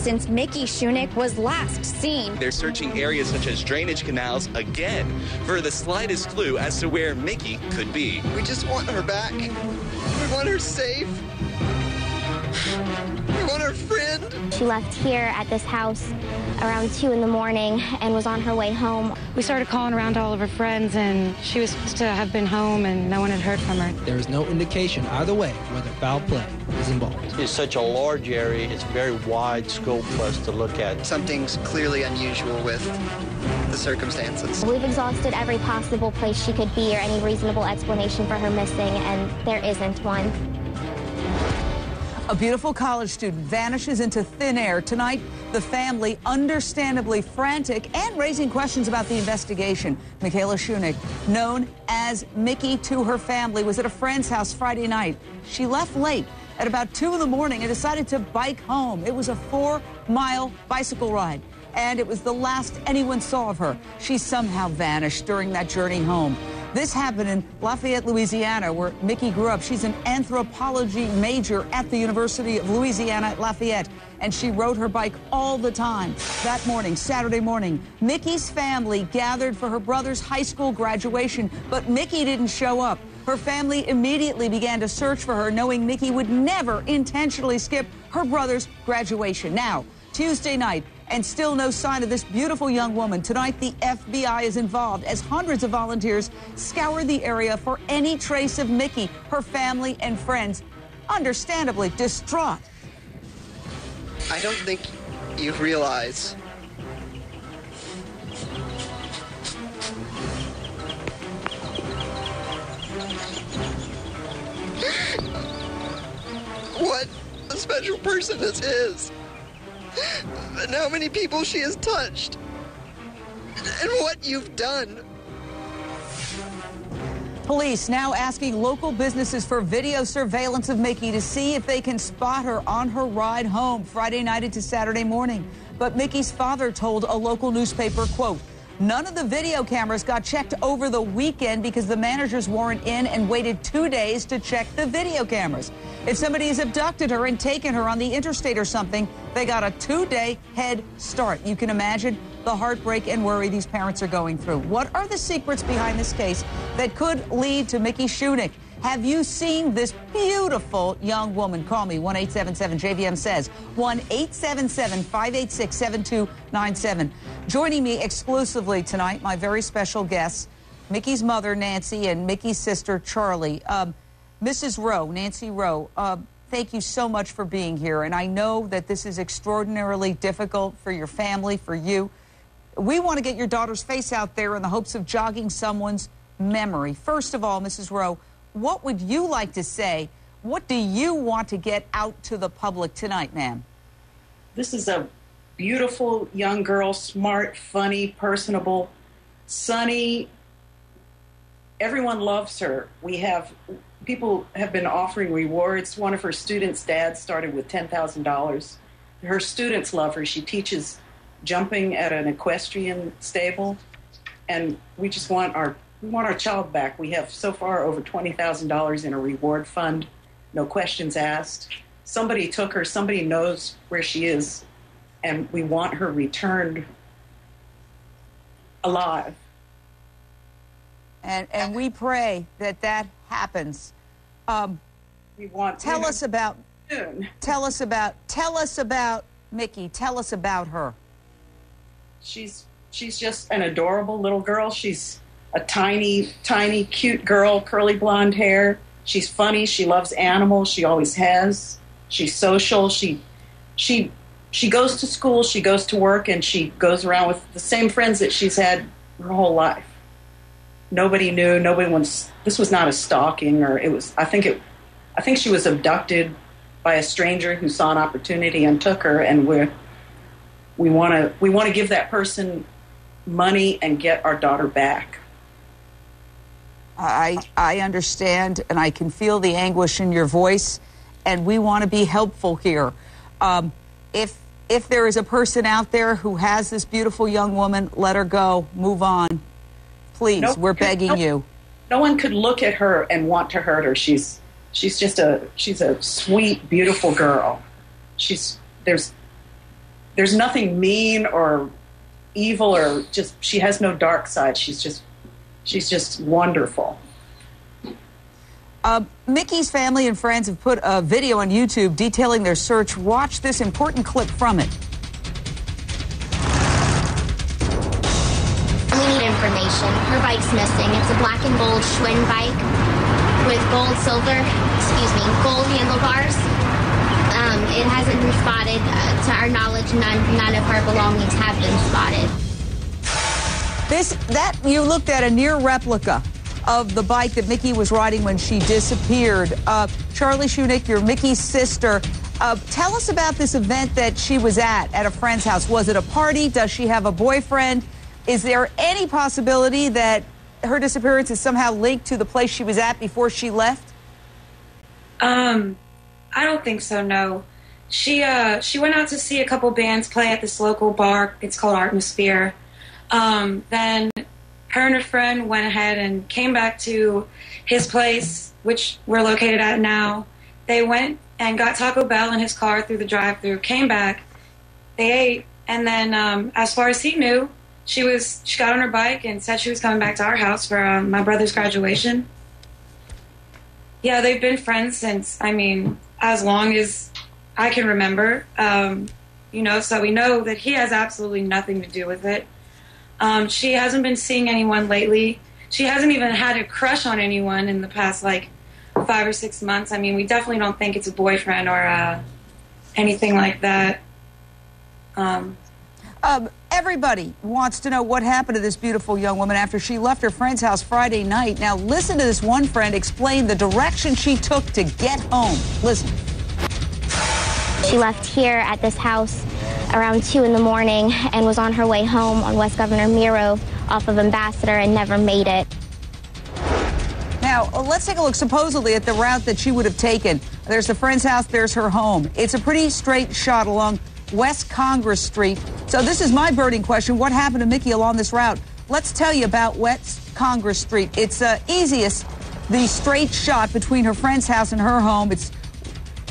since Mickey Shunick was last seen. They're searching areas such as drainage canals again for the slightest clue as to where Mickey could be. We just want her back. We want her safe. We want her friend. She left here at this house around 2 in the morning and was on her way home. We started calling around to all of her friends, and she was supposed to have been home, and no one had heard from her. There is no indication either way whether foul play is involved. It's such a large area. It's very wide scope for us to look at. Something's clearly unusual with the circumstances. We've exhausted every possible place she could be or any reasonable explanation for her missing, and there isn't one. A beautiful college student vanishes into thin air. Tonight, the family understandably frantic and raising questions about the investigation. Michaela Shunick, known as Mickey to her family, was at a friend's house Friday night. She left late at about 2 in the morning and decided to bike home. It was a 4-mile bicycle ride, and it was the last anyone saw of her. She somehow vanished during that journey home. This happened in Lafayette, Louisiana, where Mickey grew up. She's an anthropology major at the University of Louisiana at Lafayette, and she rode her bike all the time. That morning, Saturday morning, Mickey's family gathered for her brother's high school graduation, but Mickey didn't show up. Her family immediately began to search for her, knowing Mickey would never intentionally skip her brother's graduation. Now, Tuesday night, and still no sign of this beautiful young woman. Tonight, the FBI is involved as hundreds of volunteers scour the area for any trace of Mickey. Her family and friends, understandably distraught. I don't think you realize what a special person this is. And how many people she has touched. And what you've done. Police now asking local businesses for video surveillance of Mickey to see if they can spot her on her ride home Friday night into Saturday morning. But Mickey's father told a local newspaper, quote, none of the video cameras got checked over the weekend because the managers weren't in and waited 2 days to check the video cameras. If somebody has abducted her and taken her on the interstate or something, they got a 2-day head start. You can imagine the heartbreak and worry these parents are going through. What are the secrets behind this case that could lead to Mickey Shunick? Have you seen this beautiful young woman? Call me, 1-877-JVM says, 1-877-586-7297. Joining me exclusively tonight, my very special guests, Mickey's mother, Nancy, and Mickey's sister, Charlie. Mrs. Rowe, Nancy Rowe, thank you so much for being here. And I know that this is extraordinarily difficult for your family, for you. We want to get your daughter's face out there in the hopes of jogging someone's memory. First of all, Mrs. Rowe, what would you like to say? What do you want to get out to the public tonight, ma'am? This is a beautiful young girl, smart, funny, personable, sunny. Everyone loves her. People have been offering rewards. One of her students' dads started with $10,000. Her students love her. She teaches jumping at an equestrian stable, and we just want our child back. We have so far over $20,000 in a reward fund, no questions asked. Somebody took her, somebody knows where she is, and we want her returned alive. And we pray that that happens. We want tell us about Mickey. Tell us about her. She's just an adorable little girl. She's a tiny, cute girl, curly blonde hair. She's funny. She loves animals. She always has. She's social. She goes to school. She goes to work, and she goes around with the same friends that she's had her whole life. Nobody knew. This was not a stalking, or it was. I think she was abducted by a stranger who saw an opportunity and took her. And we want to give that person money and get our daughter back. I understand, and I can feel the anguish in your voice, and we want to be helpful here. If there is a person out there who has this beautiful young woman, let her go. Move on. Please, we're begging you. No one could look at her and want to hurt her. She's she's a sweet, beautiful girl. there's nothing mean or evil or just, she has no dark side. She's just wonderful. Mickey's family and friends have put a video on YouTube detailing their search. Watch this important clip from it. We need information. Her bike's missing. It's a black and gold Schwinn bike with gold handlebars. It hasn't been spotted. To our knowledge, none of her belongings have been spotted. You looked at a near replica of the bike that Mickey was riding when she disappeared. Charlie Shunick, you're Mickey's sister. Tell us about this event that she was at a friend's house. Was it a party? Does she have a boyfriend? Is there any possibility that her disappearance is somehow linked to the place she was at before she left? I don't think so, no. She went out to see a couple bands play at this local bar. It's called Atmosphere. Then her and her friend went ahead and came back to his place, which we're located at now. They went and got Taco Bell in his car through the drive-thru, came back, they ate, and then as far as he knew, she got on her bike and said she was coming back to our house for my brother's graduation. Yeah, they've been friends since, as long as I can remember. So we know that he has absolutely nothing to do with it. She hasn't been seeing anyone lately. She hasn't even had a crush on anyone in the past, 5 or 6 months. We definitely don't think it's a boyfriend or anything like that. Everybody wants to know what happened to this beautiful young woman after she left her friend's house Friday night. Now, listen to this one friend explain the direction she took to get home. Listen. She left here at this house around 2 in the morning and was on her way home on West Governor Miro off of Ambassador and never made it. Now, let's take a look supposedly at the route that she would have taken. There's the friend's house, there's her home. It's a pretty straight shot along West Congress Street. So this is my burning question. What happened to Mickey along this route? Let's tell you about West Congress Street. It's easiest, the straight shot between her friend's house and her home. Is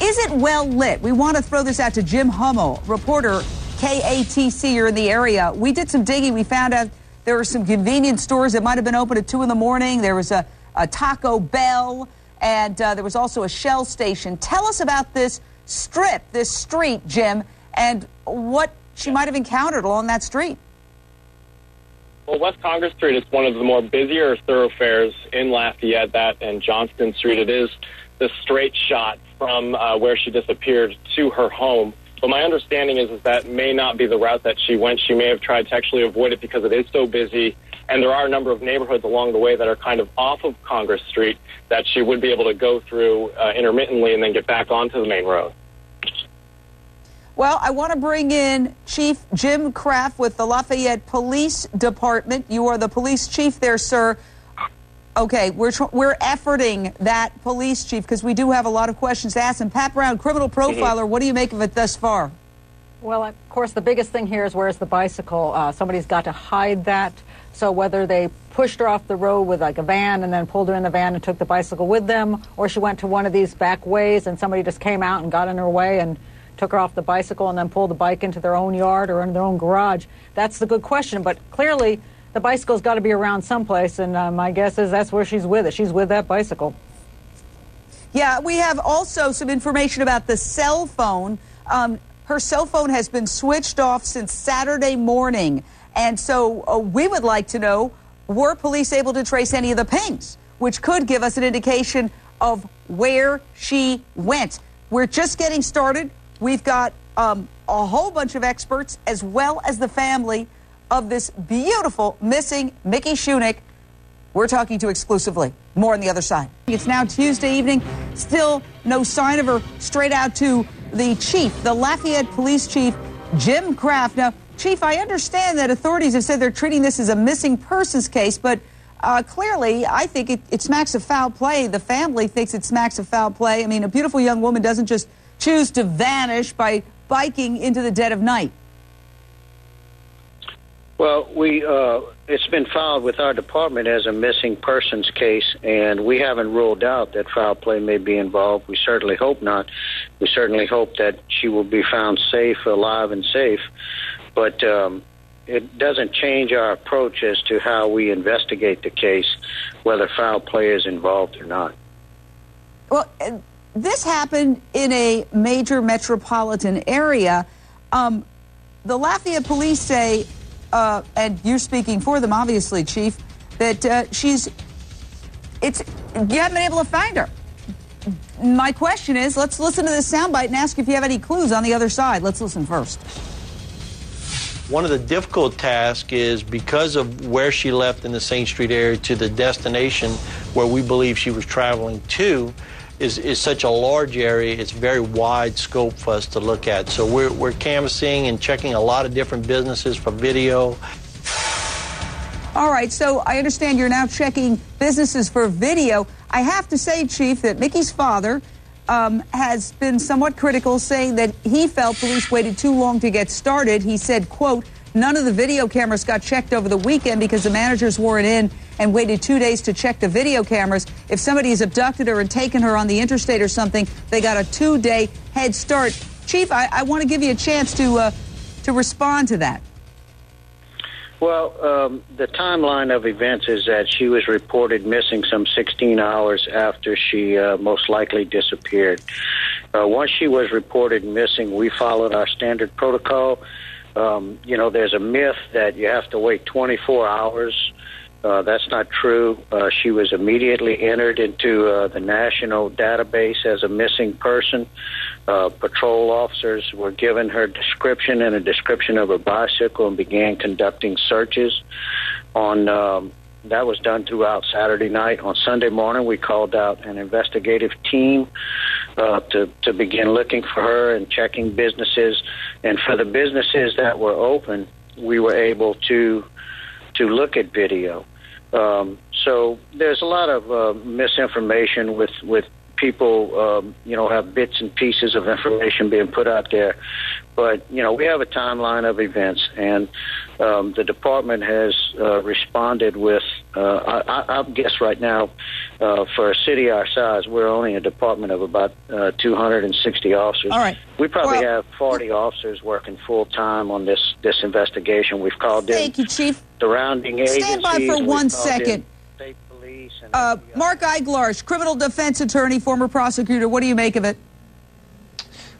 it well lit? We want to throw this out to Jim Hummel, reporter, KATC. You're in the area. We did some digging. We found out there were some convenience stores that might have been open at 2 in the morning. There was a Taco Bell, and there was also a Shell station. Tell us about this strip, this street, Jim, and what she might have encountered along that street. Well, West Congress Street is one of the more busier thoroughfares in Lafayette, that and Johnston Street. It is the straight shot from where she disappeared to her home. But my understanding is that may not be the route that she went. She may have tried to actually avoid it because it is so busy, and there are a number of neighborhoods along the way that are kind of off of Congress Street that she would be able to go through intermittently and then get back onto the main road. Well, I want to bring in Chief Jim Kraft with the Lafayette Police Department. You are the police chief there, sir. Okay, we're efforting that police chief because we do have a lot of questions to ask him. Pat Brown, criminal profiler, what do you make of it thus far? Well, of course, the biggest thing here is where's the bicycle. Somebody's got to hide that. So whether they pushed her off the road with a van and then pulled her in the van and took the bicycle with them, or she went to one of these back ways and somebody just came out and got in her way and took her off the bicycle and then pulled the bike into their own yard or in their own garage. That's the good question. But clearly, the bicycle's got to be around someplace, and my guess is that's where she's with it. She's with that bicycle. Yeah, we have also some information about the cell phone. Her cell phone has been switched off since Saturday morning. And so we would like to know, were police able to trace any of the pings, which could give us an indication of where she went. We're just getting started. We've got a whole bunch of experts, as well as the family of this beautiful missing Mickey Schunick we're talking to exclusively. More on the other side. It's now Tuesday evening. Still no sign of her. Straight out to the chief, the Lafayette police chief, Jim Kraft. Now, Chief, I understand that authorities have said they're treating this as a missing persons case, but clearly I think it smacks of foul play. The family thinks it smacks of foul play. I mean, a beautiful young woman doesn't just choose to vanish by biking into the dead of night. Well, it's been filed with our department as a missing persons case, and we haven't ruled out that foul play may be involved. We certainly hope not. We certainly hope that she will be found safe, alive and safe. But it doesn't change our approach as to how we investigate the case, whether foul play is involved or not. Well, this happened in a major metropolitan area. The Lafayette police say, and you're speaking for them, obviously, Chief, that you haven't been able to find her. My question is, let's listen to this soundbite and ask if you have any clues on the other side. Let's listen first. One of the difficult tasks is because of where she left in the St. Street area to the destination where we believe she was traveling to is such a large area. It's very wide scope for us to look at. So we're canvassing and checking a lot of different businesses for video. All right, so I understand you're now checking businesses for video. I have to say, Chief, that Mickey's father has been somewhat critical, saying that he felt police waited too long to get started. He said, quote, none of the video cameras got checked over the weekend because the managers weren't in and waited 2 days to check the video cameras. If somebody has abducted her and taken her on the interstate or something, they got a 2-day head start. Chief, I want to give you a chance to respond to that. Well, the timeline of events is that she was reported missing some 16 hours after she most likely disappeared. Once she was reported missing, we followed our standard protocol. There's a myth that you have to wait 24 hours. That's not true. She was immediately entered into the national database as a missing person. Patrol officers were given her description and a description of her bicycle and began conducting searches. That was done throughout Saturday night. On Sunday morning, we called out an investigative team to begin looking for her and checking businesses. And for the businesses that were open, we were able to look at video. So there's a lot of misinformation with people, have bits and pieces of information being put out there. But, we have a timeline of events, and the department has responded with, I guess right now, for a city our size, we're only a department of about 260 officers. All right. We probably have 40 officers working full-time on this investigation. We've called in Thank you, Chief. Surrounding agencies. Stand by for 1 second. State police and Mark Eiglarsh, criminal defense attorney, former prosecutor. What do you make of it?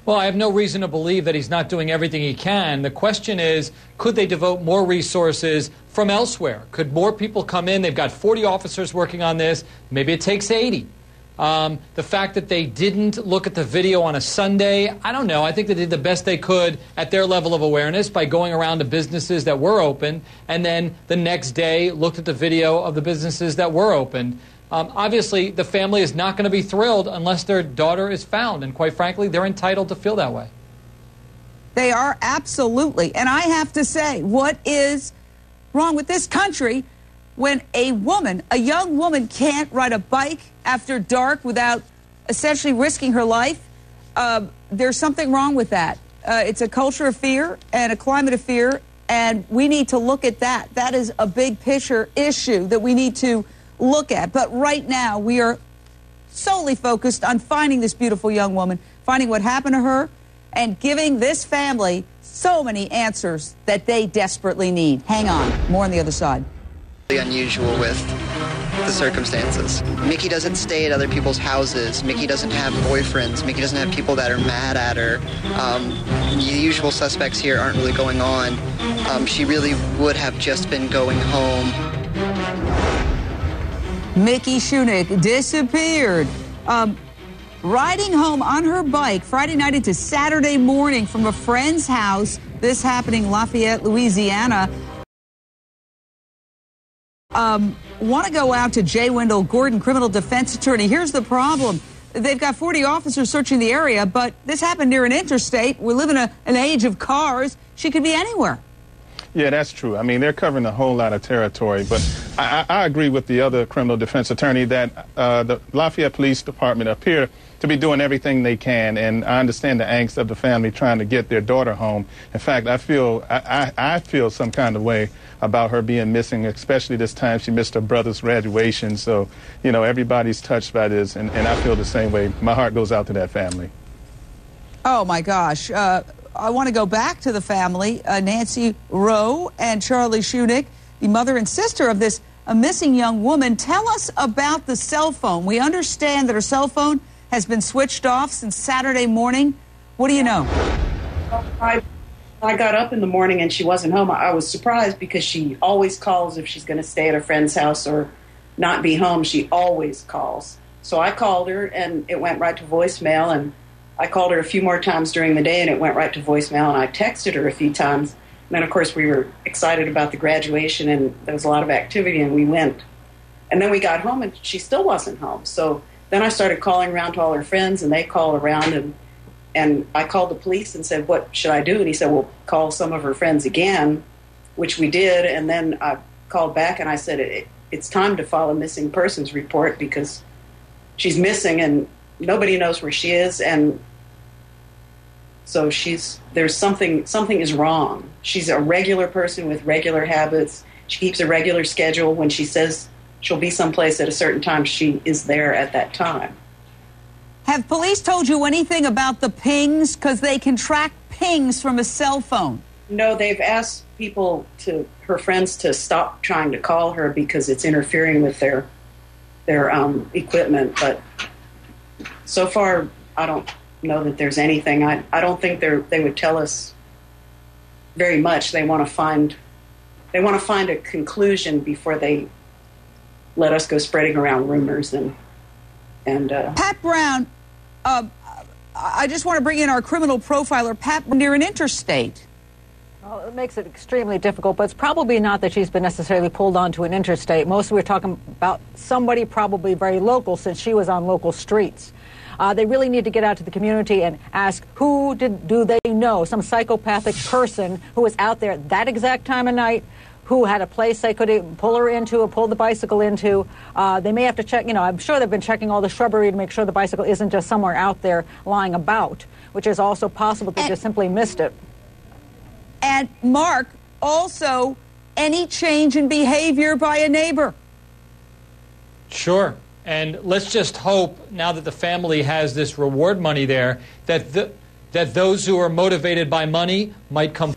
Well, I have no reason to believe that he's not doing everything he can. The question is, could they devote more resources from elsewhere? Could more people come in? They've got 40 officers working on this. Maybe it takes 80. The fact that they didn't look at the video on a Sunday, I don't know. I think they did the best they could at their level of awareness by going around to businesses that were open, and then the next day looked at the video of the businesses that were open. Obviously, the family is not going to be thrilled unless their daughter is found, and quite frankly, they're entitled to feel that way. They are, absolutely. And I have to say, what is wrong with this country when a young woman can't ride a bike after dark without essentially risking her life? There's something wrong with that. It's a culture of fear and a climate of fear, and we need to look at that. That is a big picture issue that we need to look at. But right now, we are solely focused on finding this beautiful young woman, finding what happened to her, and giving this family so many answers that they desperately need. Hang on. More on the other side. Unusual with the circumstances. Mickey doesn't stay at other people's houses. Mickey doesn't have boyfriends. Mickey doesn't have people that are mad at her. The usual suspects here aren't really going on. She really would have just been going home. Mickey Shunick disappeared. Riding home on her bike Friday night into Saturday morning from a friend's house. This happening Lafayette, Louisiana. Want to go out to J. Wendell Gordon, criminal defense attorney. Here's the problem. They've got 40 officers searching the area, but this happened near an interstate. We live in an age of cars. She could be anywhere. Yeah, that's true. I mean, they're covering a whole lot of territory, but I agree with the other criminal defense attorney that the Lafayette Police Department appear to be doing everything they can. And I understand the angst of the family trying to get their daughter home. In fact, I feel some kind of way about her being missing, especially this time she missed her brother's graduation. So, you know, everybody's touched by this, and I feel the same way. My heart goes out to that family. Oh, my gosh. I want to go back to the family, Nancy Rowe and Charlie Shunick, the mother and sister of this missing young woman. Tell us about the cell phone. We understand that her cell phone has been switched off since Saturday morning. What do you know? I got up in the morning and she wasn't home. I was surprised because she always calls if she's going to stay at a friend's house or not be home. She always calls. So I called her and it went right to voicemail, and I called her a few more times during the day and it went right to voicemail, and I texted her a few times. And then, of course, we were excited about the graduation and there was a lot of activity and we went. And then we got home and she still wasn't home. So then I started calling around to all her friends and they called around, and I called the police and said, what should I do? And he said, well, call some of her friends again, which we did. And then I called back and I said, it's time to file a missing persons report because she's missing and nobody knows where she is. And so there's something is wrong. She's a regular person with regular habits. She keeps a regular schedule. When she says she'll be someplace at a certain time, she is there at that time. Have police told you anything about the pings? Because they can track pings from a cell phone. No, they've asked her friends to stop trying to call her because it's interfering with their equipment. But so far, I don't know that there's anything. I don't think they would tell us very much. They want to find a conclusion before they let us go spreading around rumors and Pat Brown, I just want to bring in our criminal profiler, Pat, near an interstate. Well, it makes it extremely difficult, but it's probably not that she's been necessarily pulled onto an interstate. Mostly we're talking about somebody probably very local, since she was on local streets. They really need to get out to the community and ask do they know, some psychopathic person who was out there at that exact time of night, who had a place they could pull her into or pull the bicycle into. They may have to check, I'm sure they've been checking all the shrubbery to make sure the bicycle isn't just somewhere out there lying about, which is also possible they just simply missed it. And Mark, also, any change in behavior by a neighbor? Sure. And let's just hope, now that the family has this reward money there, that those who are motivated by money might come